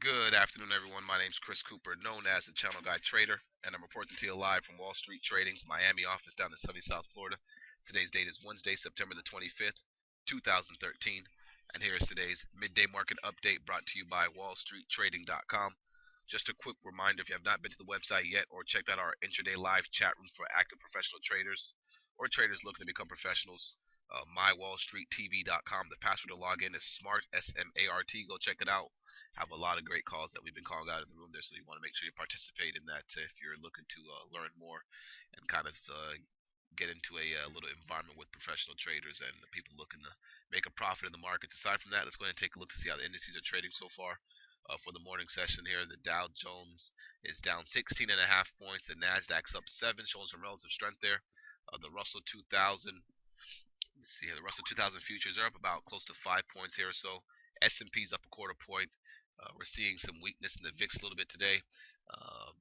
Good afternoon, everyone. My name is Chris Cooper, known as the Channel Guy Trader, and I'm reporting to you live from Wall Street Trading's Miami office down in sunny South Florida. Today's date is Wednesday, September the 25th, 2013, and here is today's midday market update brought to you by wallstreettrading.com. Just a quick reminder, if you have not been to the website yet or checked out our intraday live chat room for active professional traders or traders looking to become professionals, mywallstreettv.com. The password to log in is SMART, SMART. Go check it out. Have a lot of great calls that we've been calling out in the room there, so you want to make sure you participate in that if you're looking to learn more and kind of get into a little environment with professional traders and the people looking to make a profit in the markets. Aside from that, let's go ahead and take a look to see how the indices are trading so far. For the morning session here, the Dow Jones is down 16 and a half points. The Nasdaq's up 7, showing some relative strength there. The Russell 2000, let's see here, the Russell 2000 futures are up about close to 5 points here or so. S&P's up a quarter point. We're seeing some weakness in the VIX a little bit today, uh,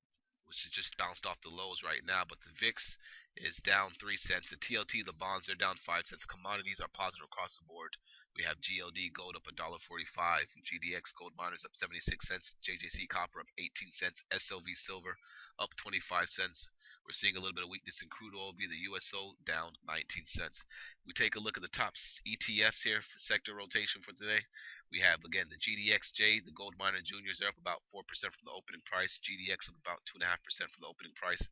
which has just bounced off the lows right now. But the VIX is down 3 cents. The TLT, the bonds, are down 5 cents. Commodities are positive across the board. We have GLD gold up $1.45. GDX gold miners up 76 cents. JJC copper up 18 cents. SLV silver up 25 cents. We're seeing a little bit of weakness in crude oil via the USO down 19 cents. We take a look at the top ETFs here for sector rotation for today. We have, again, the GDXJ, the gold miner juniors, are up about 4% from the opening price. GDX up about 2.5% from the opening price.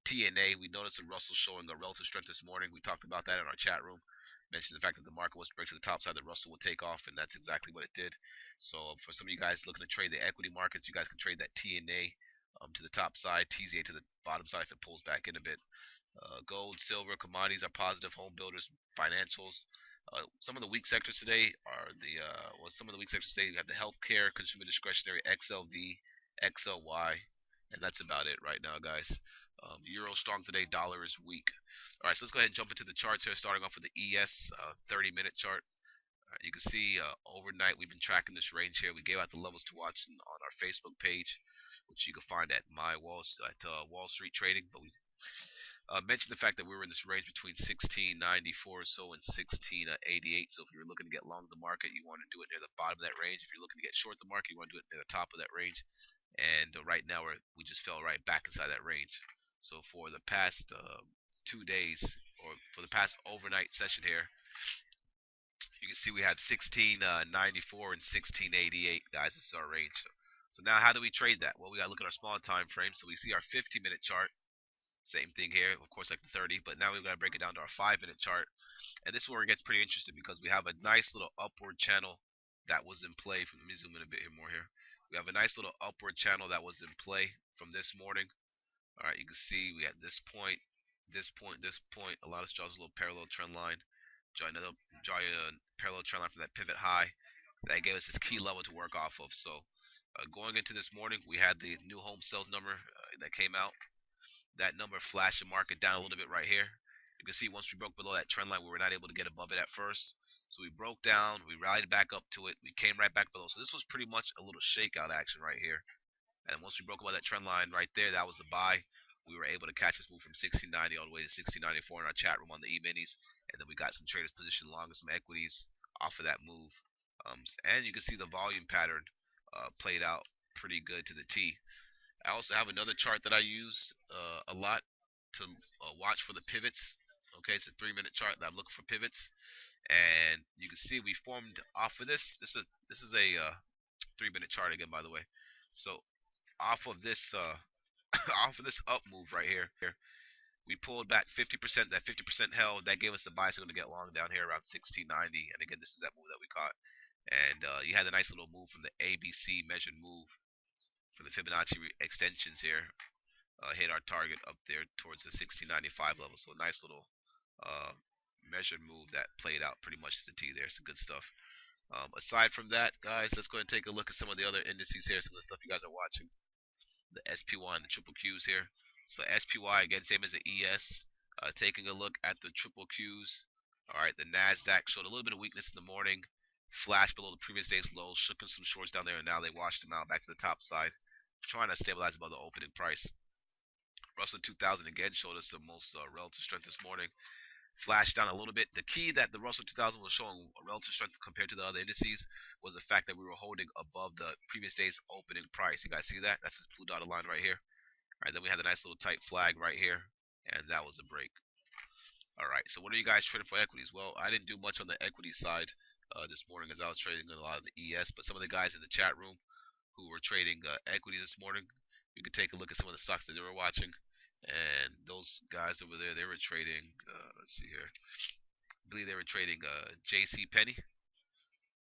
TNA, we noticed the Russell showing a relative strength this morning. We talked about that in our chat room. Mentioned the fact that the market was to break to the top side, the Russell would take off, and that's exactly what it did. So for some of you guys looking to trade the equity markets, you guys can trade that TNA to the top side, TZA to the bottom side if it pulls back in a bit. Gold, silver, commodities are positive. Home builders, financials. Some of the weak sectors today are some of the weak sectors today. You have the healthcare, consumer discretionary, XLV, XLY, and that's about it right now, guys. Euro strong today. Dollar is weak. All right, so let's go ahead and jump into the charts here. Starting off with the ES 30-minute chart. You can see overnight we've been tracking this range here. We gave out the levels to watch on our Facebook page, which you can find at Wall Street Trading. But we mentioned the fact that we were in this range between 1694 or so and 1688. So if you were looking to get long the market, you want to do it near the bottom of that range. If you're looking to get short the market, you want to do it near the top of that range. And right now we just fell right back inside that range. So for the past 2 days, or for the past overnight session here, you can see we had 1694 and 1688, guys. This is our range. So now how do we trade that? Well, we got to look at our small time frame. So we see our 50-minute chart. Same thing here, of course, like the 30, but now we've got to break it down to our 5-minute chart. And this is where it gets pretty interesting because we have a nice little upward channel that was in play. Let me zoom in a bit here more here. We have a nice little upward channel that was in play from this morning. All right, you can see we had this point, this point, this point. A lot of draws a little parallel trend line. Draw a parallel trend line from that pivot high. That gave us this key level to work off of. So going into this morning, we had the new home sales number that came out. That number flashed the market down a little bit right here. You can see once we broke below that trend line, we were not able to get above it at first. So we broke down, we rallied back up to it, we came right back below. So this was pretty much a little shakeout action right here. And once we broke above that trend line right there, that was a buy. We were able to catch this move from 1690 all the way to 1694 in our chat room on the E-minis. And then we got some traders positioned long with some equities off of that move. And you can see the volume pattern played out pretty good to the T. I also have another chart that I use a lot to watch for the pivots. Okay, it's a 3-minute chart that I'm looking for pivots, and you can see we formed off of this. This is a 3-minute chart again, by the way. So off of this off of this up move right here, we pulled back 50%. That 50% held. That gave us the buy signal to get long down here around 1690. And again, this is that move that we caught. And you had a nice little move from the ABC measured move for the Fibonacci extensions here. Hit our target up there towards the 1695 level. So a nice little measured move that played out pretty much to the T there. Some good stuff. Aside from that, guys, let's go ahead and take a look at some of the other indices here. Some of the stuff you guys are watching. The SPY and the triple Qs here. So SPY, again, same as the ES. Taking a look at the triple Qs. All right, the NASDAQ showed a little bit of weakness in the morning. Flashed below the previous day's lows. Shook in some shorts down there, and now they washed them out back to the top side. Trying to stabilize above the opening price. Russell 2000 again showed us the most relative strength this morning. flashed down a little bit. The key that the Russell 2000 was showing a relative strength compared to the other indices was the fact that we were holding above the previous day's opening price. You guys see that? That's this blue dotted line right here. All right, then we had a nice little tight flag right here, and that was a break. All right, so what are you guys trading for equities? Well, I didn't do much on the equity side this morning as I was trading a lot of the ES, but some of the guys in the chat room who were trading equities this morning, you could take a look at some of the stocks that they were watching, and those guys over there, they were trading. Let's see here. I believe they were trading JC Penney.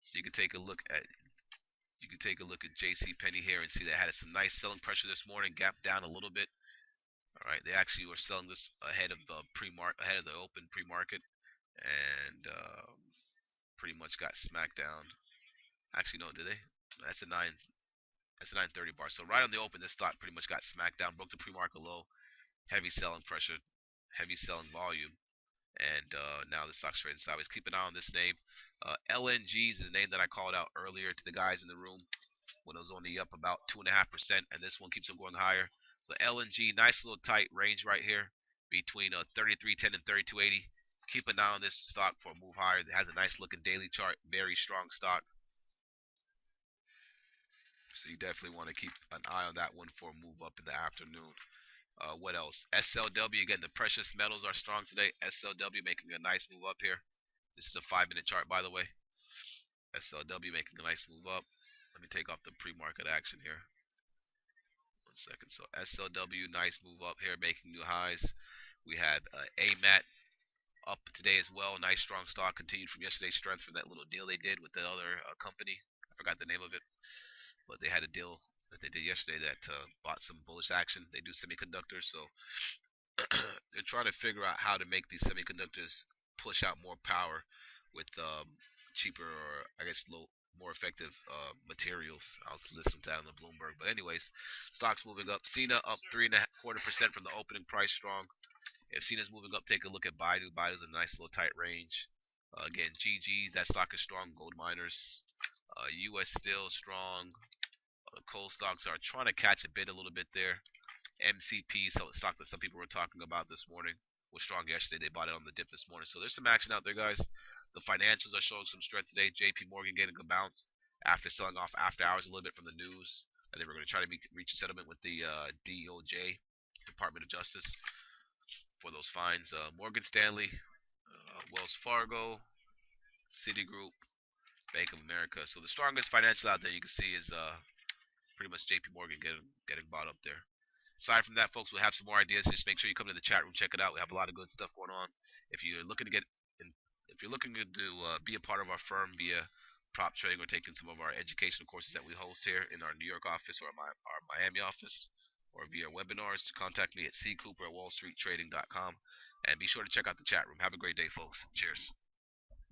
So you could take a look at JC Penney here and see they had some nice selling pressure this morning, gapped down a little bit. All right, they actually were selling this ahead of ahead of the open pre-market, and pretty much got smacked down. Actually, no, did they? That's a 930 bar. So right on the open, this stock pretty much got smacked down, broke the pre-market low, heavy selling pressure, heavy selling volume, and now the stock's trading sideways. Keep an eye on this name. LNGs is the name that I called out earlier to the guys in the room when it was only up about 2.5%, and this one keeps on going higher. So LNG, nice little tight range right here between 33.10 and 32.80. Keep an eye on this stock for a move higher. It has a nice looking daily chart, very strong stock. So you definitely want to keep an eye on that one for a move up in the afternoon. What else? SLW, again, the precious metals are strong today. SLW making a nice move up here. This is a 5-minute chart, by the way. SLW making a nice move up. Let me take off the pre-market action here. 1 second. So SLW, nice move up here, making new highs. We have AMAT up today as well. Nice strong stock, continued from yesterday's strength from that little deal they did with the other company. I forgot the name of it, but they had a deal that they did yesterday that bought some bullish action. They do semiconductors, so they're trying to figure out how to make these semiconductors push out more power with cheaper, or I guess more effective materials. I was listening to that on the Bloomberg. But anyways, stocks moving up. Cena up 3.25% from the opening price, strong. If Cena's moving up, take a look at Baidu. Baidu's a nice little tight range. Again, GG, that stock is strong. Gold miners. US still strong. Coal stocks are trying to catch a little bit there. MCP, so stock that some people were talking about this morning, was strong yesterday. They bought it on the dip this morning. So there's some action out there, guys. The financials are showing some strength today. JP Morgan getting a bounce after selling off after hours a little bit from the news. And they were going to try to reach a settlement with the DOJ, Department of Justice, for those fines. Morgan Stanley, Wells Fargo, Citigroup, Bank of America. So the strongest financial out there you can see is pretty much JP Morgan getting bought up there. Aside from that, folks, we'll have some more ideas. Just make sure you come to the chat room, check it out. We have a lot of good stuff going on. If you're looking to if you're looking to be a part of our firm via prop trading or taking some of our educational courses that we host here in our New York office or our Miami office, or via webinars, contact me at ccooper@wallstreettrading.com, and be sure to check out the chat room. Have a great day, folks. Cheers.